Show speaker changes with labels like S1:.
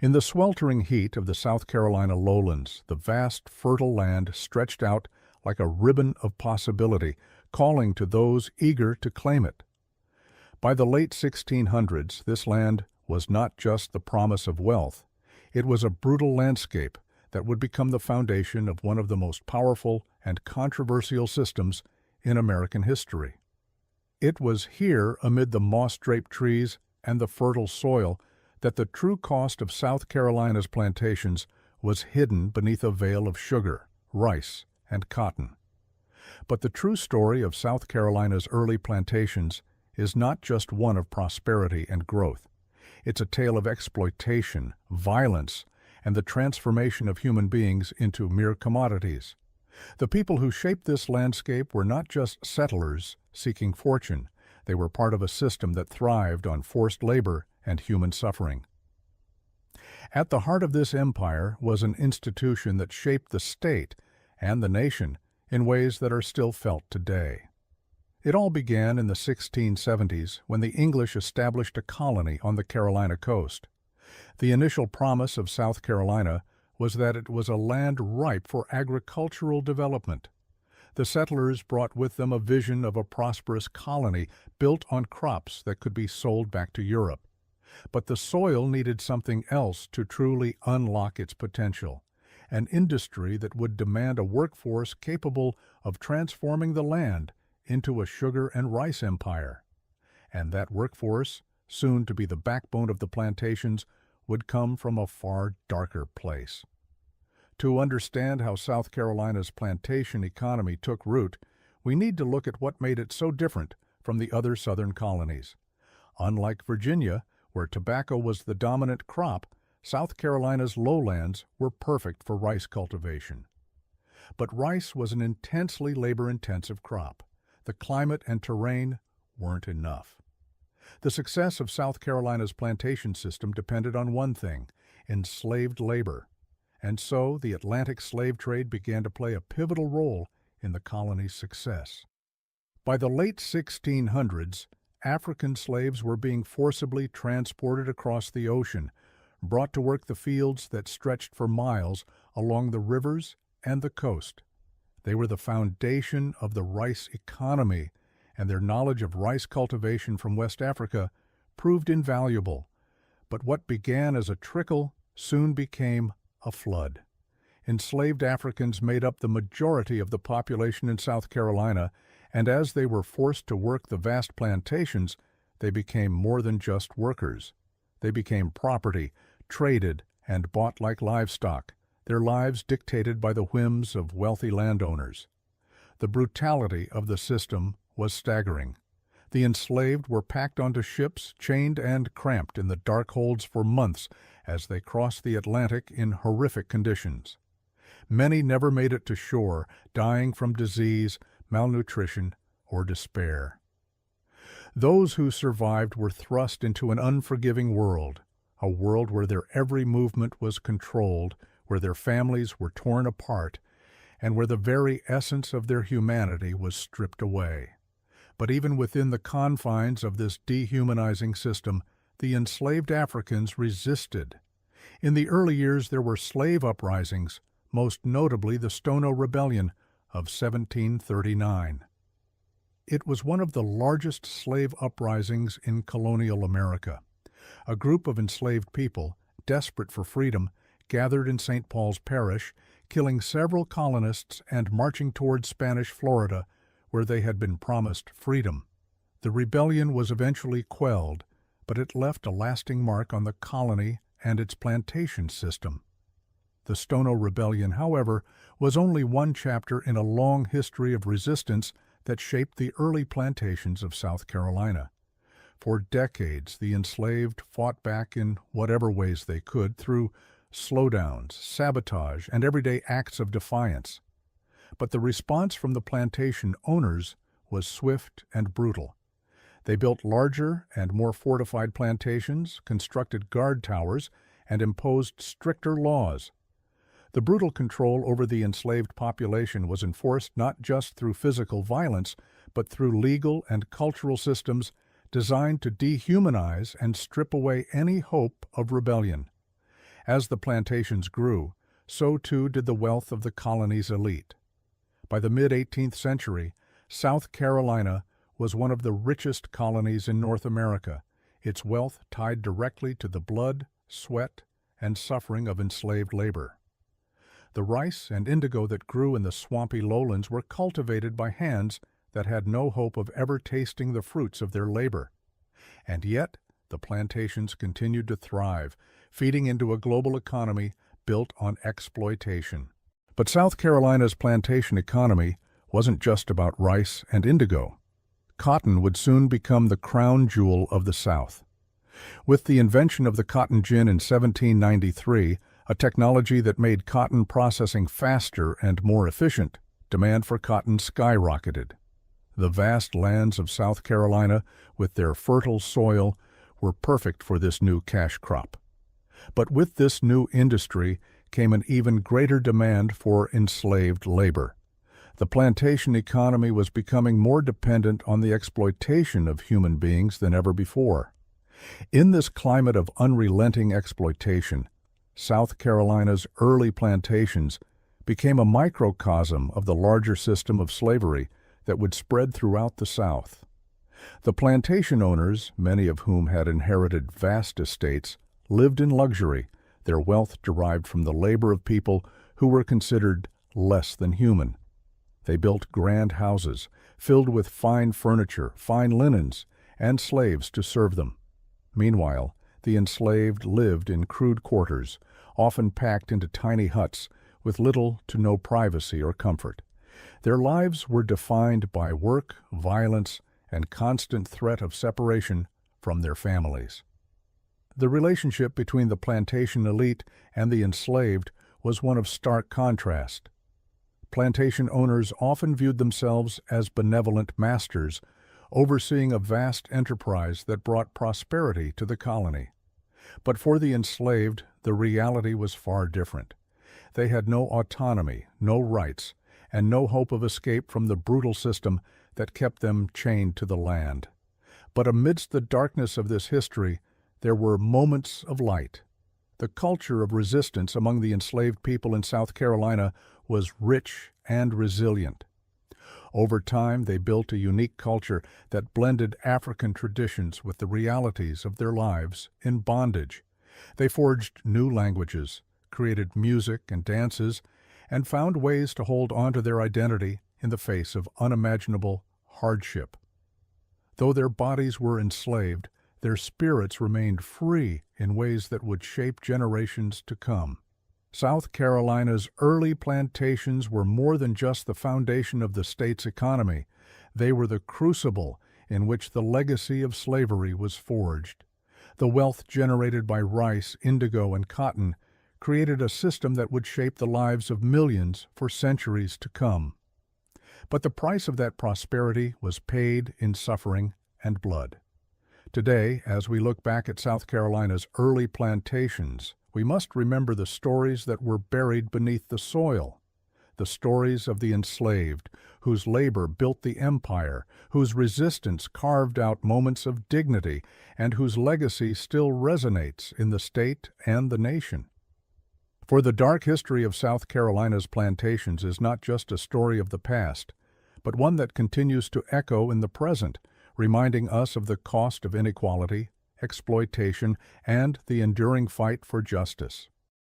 S1: In the sweltering heat of the South Carolina lowlands, the vast, fertile land stretched out like a ribbon of possibility, calling to those eager to claim it. By the late 1600s, this land was not just the promise of wealth. It was a brutal landscape that would become the foundation of one of the most powerful and controversial systems in American history. It was here, amid the moss-draped trees and the fertile soil, that the true cost of South Carolina's plantations was hidden beneath a veil of sugar, rice, and cotton. But the true story of South Carolina's early plantations is not just one of prosperity and growth. It's a tale of exploitation, violence, and the transformation of human beings into mere commodities. The people who shaped this landscape were not just settlers seeking fortune. They were part of a system that thrived on forced labor and human suffering. At the heart of this empire was an institution that shaped the state and the nation in ways that are still felt today. It all began in the 1670s when the English established a colony on the Carolina coast. The initial promise of South Carolina was that it was a land ripe for agricultural development. The settlers brought with them a vision of a prosperous colony built on crops that could be sold back to Europe. But the soil needed something else to truly unlock its potential, an industry that would demand a workforce capable of transforming the land into a sugar and rice empire. And that workforce, soon to be the backbone of the plantations, would come from a far darker place. To understand how South Carolina's plantation economy took root, we need to look at what made it so different from the other southern colonies. Unlike Virginia, where tobacco was the dominant crop, South Carolina's lowlands were perfect for rice cultivation. But rice was an intensely labor-intensive crop. The climate and terrain weren't enough. The success of South Carolina's plantation system depended on one thing: enslaved labor. And so the Atlantic slave trade began to play a pivotal role in the colony's success. By the late 1600s, African slaves were being forcibly transported across the ocean, brought to work the fields that stretched for miles along the rivers and the coast. They were the foundation of the rice economy, and their knowledge of rice cultivation from West Africa proved invaluable. But what began as a trickle soon became a flood. Enslaved Africans made up the majority of the population in South Carolina, and as they were forced to work the vast plantations, they became more than just workers. They became property, traded and bought like livestock, their lives dictated by the whims of wealthy landowners. The brutality of the system was staggering. The enslaved were packed onto ships, chained and cramped in the dark holds for months as they crossed the Atlantic in horrific conditions. Many never made it to shore, dying from disease, malnutrition, or despair. Those who survived were thrust into an unforgiving world, a world where their every movement was controlled, where their families were torn apart, and where the very essence of their humanity was stripped away. But even within the confines of this dehumanizing system, the enslaved Africans resisted. In the early years there were slave uprisings, most notably the Stono Rebellion of 1739. It was one of the largest slave uprisings in colonial America. A group of enslaved people, desperate for freedom, gathered in St. Paul's Parish, killing several colonists and marching toward Spanish Florida, where they had been promised freedom. The rebellion was eventually quelled, but it left a lasting mark on the colony and its plantation system. The Stono Rebellion, however, was only one chapter in a long history of resistance that shaped the early plantations of South Carolina. For decades, the enslaved fought back in whatever ways they could through slowdowns, sabotage, and everyday acts of defiance. But the response from the plantation owners was swift and brutal. They built larger and more fortified plantations, constructed guard towers, and imposed stricter laws. The brutal control over the enslaved population was enforced not just through physical violence, but through legal and cultural systems designed to dehumanize and strip away any hope of rebellion. As the plantations grew, so too did the wealth of the colony's elite. By the mid-18th century, South Carolina was one of the richest colonies in North America, its wealth tied directly to the blood, sweat, and suffering of enslaved labor. The rice and indigo that grew in the swampy lowlands were cultivated by hands that had no hope of ever tasting the fruits of their labor. And yet, the plantations continued to thrive, feeding into a global economy built on exploitation. But South Carolina's plantation economy wasn't just about rice and indigo. Cotton would soon become the crown jewel of the South. With the invention of the cotton gin in 1793, a technology that made cotton processing faster and more efficient, demand for cotton skyrocketed. The vast lands of South Carolina, with their fertile soil, were perfect for this new cash crop. But with this new industry came an even greater demand for enslaved labor. The plantation economy was becoming more dependent on the exploitation of human beings than ever before. In this climate of unrelenting exploitation, South Carolina's early plantations became a microcosm of the larger system of slavery that would spread throughout the South. The plantation owners, many of whom had inherited vast estates, lived in luxury, their wealth derived from the labor of people who were considered less than human. They built grand houses, filled with fine furniture, fine linens, and slaves to serve them. Meanwhile, the enslaved lived in crude quarters, often packed into tiny huts with little to no privacy or comfort. Their lives were defined by work, violence, and constant threat of separation from their families. The relationship between the plantation elite and the enslaved was one of stark contrast. Plantation owners often viewed themselves as benevolent masters, overseeing a vast enterprise that brought prosperity to the colony. But for the enslaved, the reality was far different. They had no autonomy, no rights, and no hope of escape from the brutal system that kept them chained to the land. But amidst the darkness of this history, there were moments of light. The culture of resistance among the enslaved people in South Carolina was rich and resilient. Over time, they built a unique culture that blended African traditions with the realities of their lives in bondage. They forged new languages, created music and dances, and found ways to hold on to their identity in the face of unimaginable hardship. Though their bodies were enslaved, their spirits remained free in ways that would shape generations to come. South Carolina's early plantations were more than just the foundation of the state's economy. They were the crucible in which the legacy of slavery was forged. The wealth generated by rice, indigo, and cotton created a system that would shape the lives of millions for centuries to come. But the price of that prosperity was paid in suffering and blood. Today, as we look back at South Carolina's early plantations, we must remember the stories that were buried beneath the soil, the stories of the enslaved, whose labor built the empire, whose resistance carved out moments of dignity, and whose legacy still resonates in the state and the nation. For the dark history of South Carolina's plantations is not just a story of the past, but one that continues to echo in the present, reminding us of the cost of inequality, exploitation, and the enduring fight for justice.